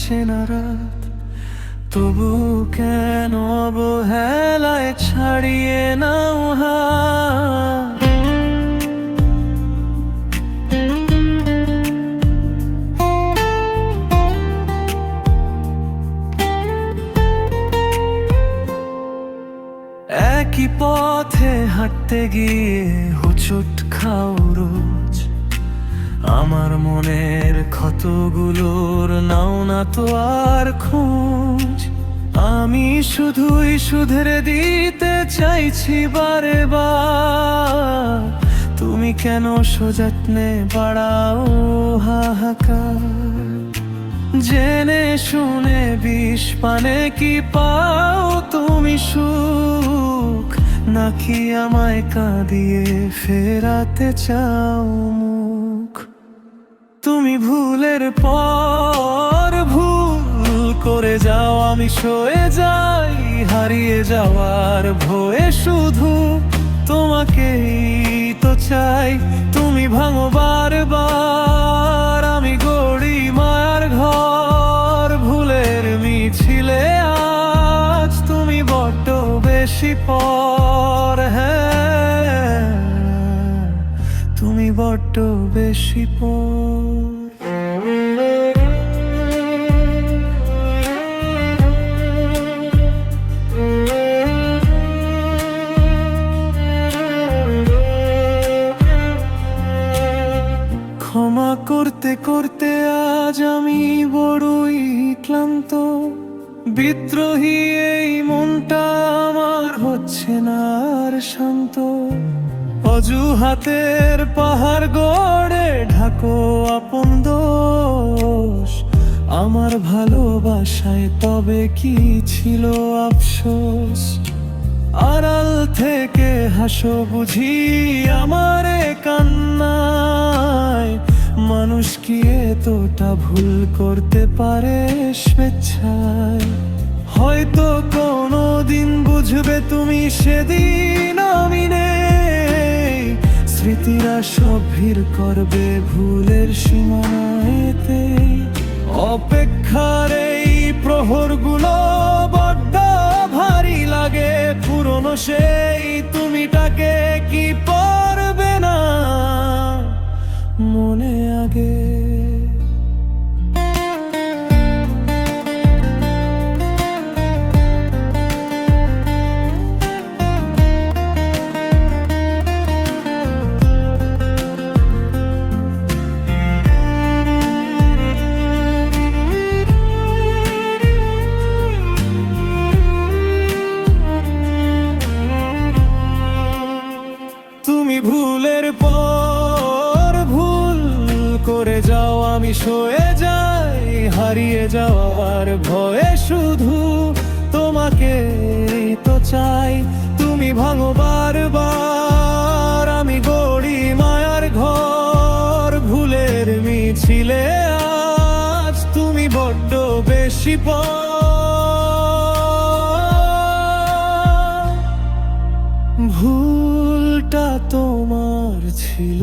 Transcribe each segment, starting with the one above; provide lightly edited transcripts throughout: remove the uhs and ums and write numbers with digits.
অচেনা রাত, তবু কেন অবহেলায় ছাড়িয়ে নাও হাত। একই পথে হাঁটতে গিয়ে হোঁচট খাও রোজ, আমার মনের ক্ষতগুলোর নাও না তো আর খোঁজ। আমি শুধুই শুধরে দিতে চাইছি বারে বার, তুমি কেন সযত্নে বাড়াও হাহাকার। জেনে শুনে বিষ পানে কি পাও তুমি সুখ, নাকি আমায় কাঁদিয়ে ফেরাতে চাও মুখ। তুমি ভুলের পর ভুল করে যাও, আমি সয়ে যাই হারিয়ে যাওয়ার ভয়ে। শুধু তোমাকেই তো চাই, তুমি ভাঙো বারবার, আমি গড়ি মায়ার ঘর। ভুলের মিছিলে আজ তুমি বড্ড বেশি পর, হ্যাঁ তুমি বড্ড বেশি পর। ক্ষমা করতে করতে আজ আমি বড়ই ক্লান্ত, বিদ্রোহী এই মনটা আমার হচ্ছে না আর শান্ত। অজুহাতের পাহাড় গড়ে ঢাকো আপন দোষ, আমার ভালোবাসায় তবে কি ছিল আফসোস। আড়াল থেকে হাসো বুঝি আমার কান্নায়, মানুষ কি এতটা ভুল করতে পারে স্বেচ্ছায়। হয়তো কোনো দিন বুঝবে তুমি, সেদিন আমি নেই। স্মৃতিরা সব ভিড় করবে ভুলের সীমানাতে, অপেক্ষার এই প্রহরগুলো বড্ড ভারী লাগে। পুরনো সেই তুমিটাকে কি পড়বে না মনে আগে। তুমি ভুলের পর ভুল করে যাও, আমি সয়ে যাই হারিয়ে যাওয়ার ভয়ে। শুধু তোমাকে তো চাই, তুমি ভাঙো বারবার, আমি গড়ি মায়ার ঘর। ভুলের মিছিলে আজ তুমি বড্ড বেশি পর। ভুলটা তোমার ছিল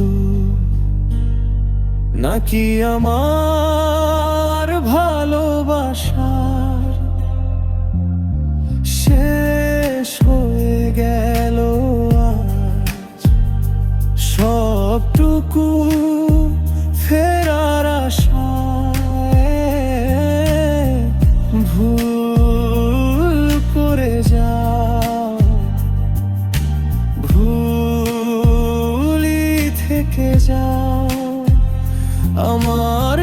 নাকি আমার ভালোবাসার? শেষ হয়ে গেল আজ সবটুকু ফেরার আশায়। ভুল করে যাও, ভুলই থেকে যাও আমার।